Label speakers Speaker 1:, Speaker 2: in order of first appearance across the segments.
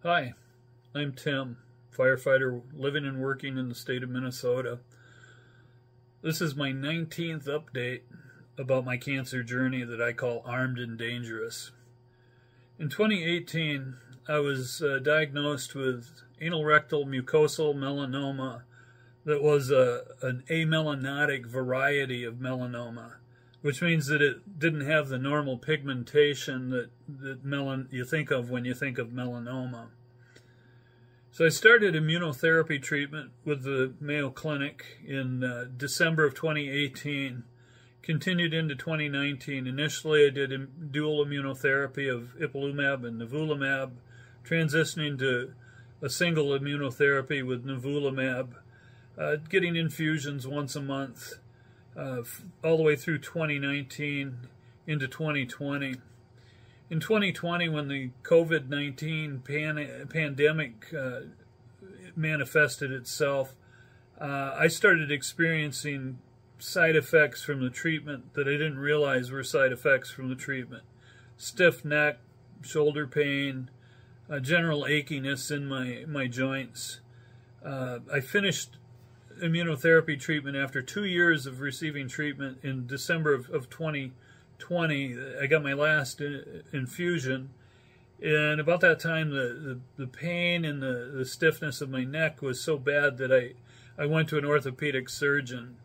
Speaker 1: Hi, I'm Tim, firefighter living and working in the state of Minnesota. This is my 19th update about my cancer journey that I call Armed and Dangerous. In 2018, I was diagnosed with anal-rectal mucosal melanoma that was an amelanotic variety of melanoma, which means that it didn't have the normal pigmentation that you think of when you think of melanoma. So I started immunotherapy treatment with the Mayo Clinic in December of 2018, continued into 2019. Initially I did dual immunotherapy of ipilimumab and nivolumab, transitioning to a single immunotherapy with nivolumab, getting infusions once a month, all the way through 2019 into 2020. In 2020, when the COVID-19 pandemic manifested itself, I started experiencing side effects from the treatment that I didn't realize were side effects from the treatment. Stiff neck, shoulder pain, general achiness in my joints. I finished immunotherapy treatment after 2 years of receiving treatment in December of 2020. I got my last infusion, and about that time the pain and the stiffness of my neck was so bad that I went to an orthopedic surgeon.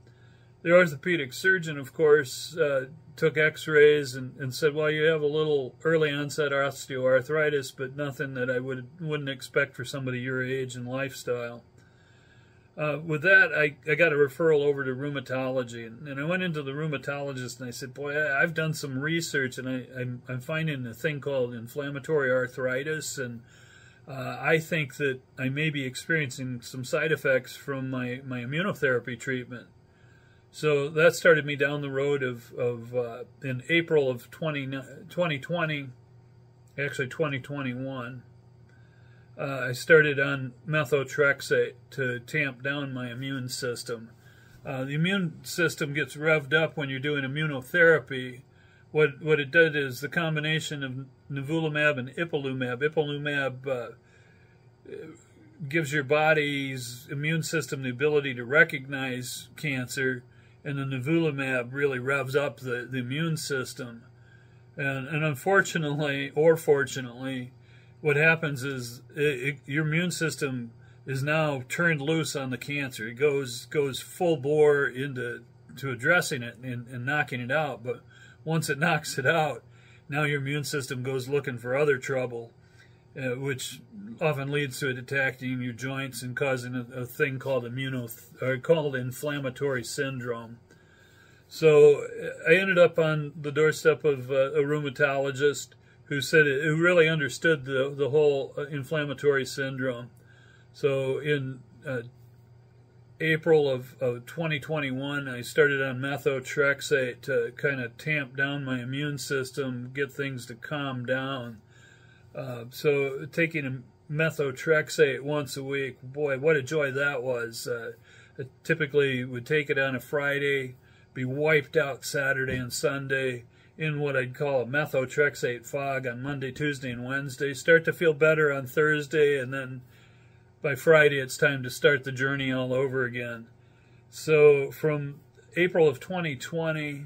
Speaker 1: The orthopedic surgeon, of course, took x-rays and said, well, you have a little early onset osteoarthritis, but nothing that I wouldn't expect for somebody your age and lifestyle. With that, I got a referral over to rheumatology, and I went into the rheumatologist and I said, boy, I've done some research and I'm finding a thing called inflammatory arthritis, and I think that I may be experiencing some side effects from my immunotherapy treatment. So that started me down the road of in April of 2020, actually 2021, I started on methotrexate to tamp down my immune system. The immune system gets revved up when you're doing immunotherapy. What it did is the combination of nivolumab and ipilimumab. Ipilimumab gives your body's immune system the ability to recognize cancer, and the nivolumab really revs up the immune system. And unfortunately, or fortunately, what happens is your immune system is now turned loose on the cancer. It goes full bore into addressing it and knocking it out. But once it knocks it out, now your immune system goes looking for other trouble, which often leads to it attacking your joints and causing a thing called inflammatory syndrome. So I ended up on the doorstep of a rheumatologist who really understood the whole inflammatory syndrome. So in April of 2021, I started on methotrexate to kind of tamp down my immune system, get things to calm down. So taking a methotrexate once a week, boy, what a joy that was. I typically would take it on a Friday, be wiped out Saturday and Sunday, in what I'd call a methotrexate fog on Monday, Tuesday, and Wednesday. Start to feel better on Thursday, and then by Friday it's time to start the journey all over again. So from April of 2020,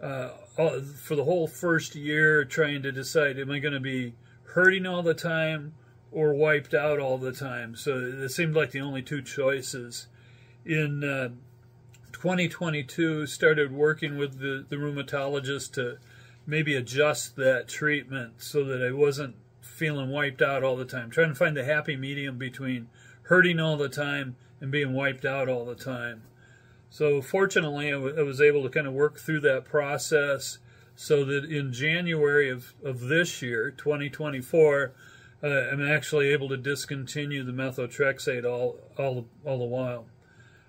Speaker 1: for the whole first year, trying to decide, am I going to be hurting all the time or wiped out all the time? So it seemed like the only two choices. In 2022, started working with the rheumatologist to maybe adjust that treatment so that I wasn't feeling wiped out all the time. Trying to find the happy medium between hurting all the time and being wiped out all the time. So fortunately, I was able to kind of work through that process so that in January of this year, 2024, I'm actually able to discontinue the methotrexate all the while.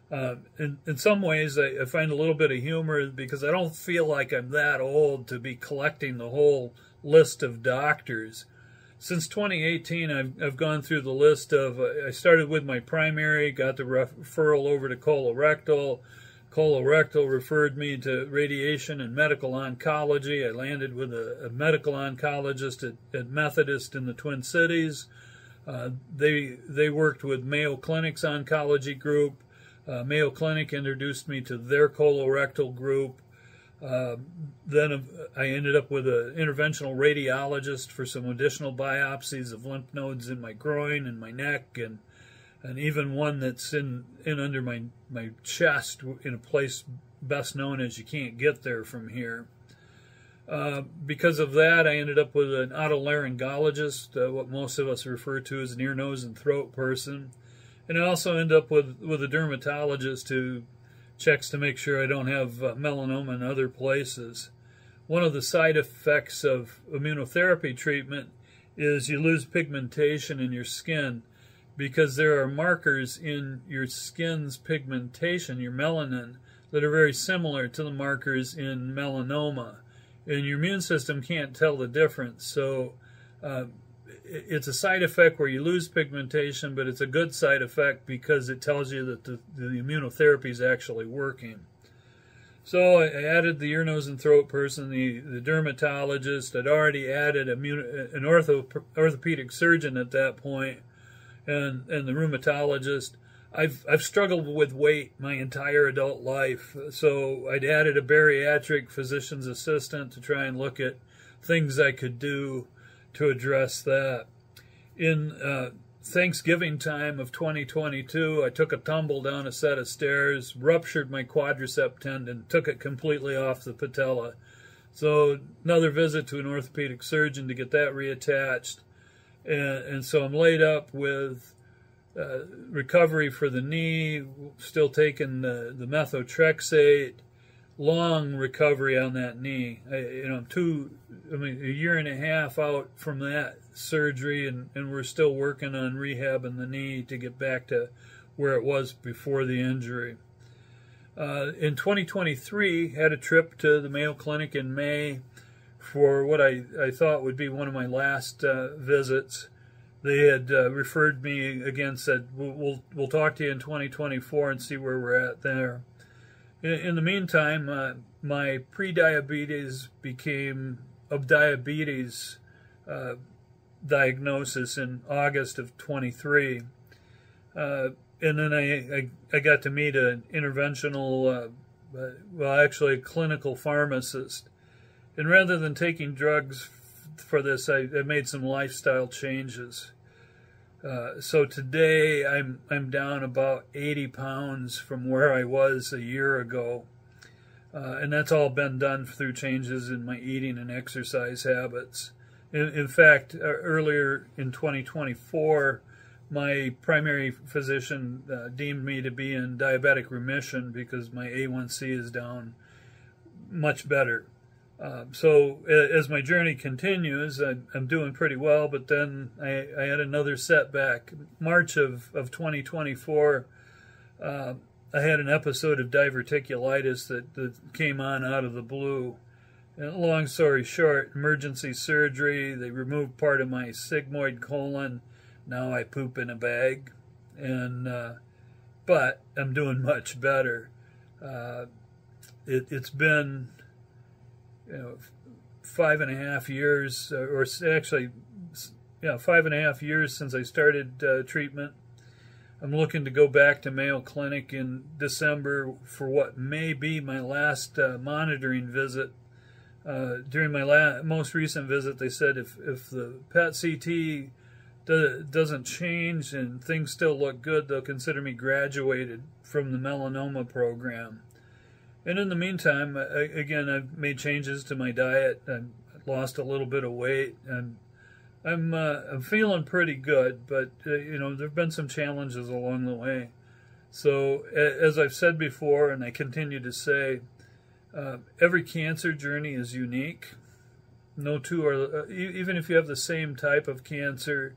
Speaker 1: In some ways, I find a little bit of humor because I don't feel like I'm that old to be collecting the whole list of doctors. Since 2018, I've gone through the list of, I started with my primary, got the referral over to colorectal. Colorectal referred me to radiation and medical oncology. I landed with a medical oncologist at Methodist in the Twin Cities. They worked with Mayo Clinic's oncology group. Mayo Clinic introduced me to their colorectal group. Then I ended up with an interventional radiologist for some additional biopsies of lymph nodes in my groin and my neck, and even one that's in under my chest in a place best known as you can't get there from here. Because of that, I ended up with an otolaryngologist, what most of us refer to as an ear, nose, and throat person. And I also end up with a dermatologist who checks to make sure I don't have melanoma in other places. One of the side effects of immunotherapy treatment is you lose pigmentation in your skin, because there are markers in your skin's pigmentation, your melanin, that are very similar to the markers in melanoma. And your immune system can't tell the difference. So it's a side effect where you lose pigmentation, but it's a good side effect because it tells you that the immunotherapy is actually working. So I added the ear, nose, and throat person, the dermatologist. I'd already added an orthopedic surgeon at that point, and the rheumatologist. I've struggled with weight my entire adult life, so I'd added a bariatric physician's assistant to try and look at things I could do to address that. In Thanksgiving time of 2022, I took a tumble down a set of stairs, ruptured my quadriceps tendon, took it completely off the patella. So another visit to an orthopedic surgeon to get that reattached. And so I'm laid up with recovery for the knee, still taking the methotrexate, long recovery on that knee. I'm a year and a half out from that surgery, and we're still working on rehabbing the knee to get back to where it was before the injury. In 2023, had a trip to the Mayo Clinic in May for what I thought would be one of my last visits. They had referred me again, said, we'll talk to you in 2024 and see where we're at there. In the meantime, my pre-diabetes became of diabetes diagnosis in August of 23. And then I got to meet an interventional, actually a clinical pharmacist. And rather than taking drugs for this, I made some lifestyle changes. So today I'm down about 80 pounds from where I was a year ago. And that's all been done through changes in my eating and exercise habits. In fact, earlier in 2024, my primary physician deemed me to be in diabetic remission because my A1C is down much better. So as my journey continues, I'm doing pretty well, but then I had another setback. March of 2024, I had an episode of diverticulitis that came on out of the blue. And long story short, emergency surgery, they removed part of my sigmoid colon. Now I poop in a bag, but I'm doing much better. It's been 5.5 years, or actually, 5.5 years since I started treatment. I'm looking to go back to Mayo Clinic in December for what may be my last monitoring visit. During my most recent visit, they said if the PET CT doesn't change and things still look good, they'll consider me graduated from the melanoma program. And in the meantime, again, I've made changes to my diet. I've lost a little bit of weight, and I'm feeling pretty good. But there've been some challenges along the way. So as I've said before, and I continue to say, every cancer journey is unique. No two are, even if you have the same type of cancer,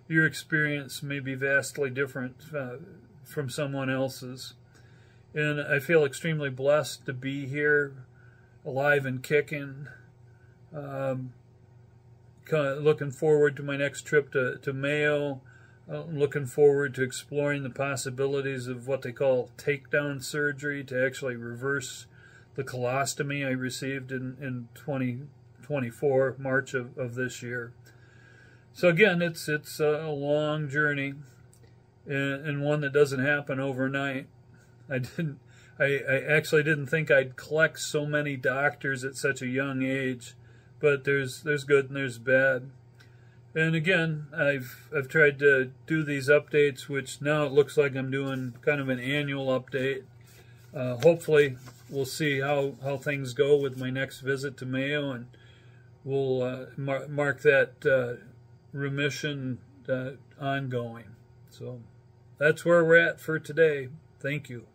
Speaker 1: your experience may be vastly different from someone else's. And I feel extremely blessed to be here, alive and kicking. Looking forward to my next trip to Mayo. Looking forward to exploring the possibilities of what they call takedown surgery to actually reverse the colostomy I received in 2024, March of this year. So again, it's a long journey, and one that doesn't happen overnight. I actually didn't think I'd collect so many doctors at such a young age, but there's good and there's bad. And again, I've tried to do these updates, which now it looks like I'm doing kind of an annual update. Hopefully, we'll see how things go with my next visit to Mayo, and we'll mark that remission ongoing. So that's where we're at for today. Thank you.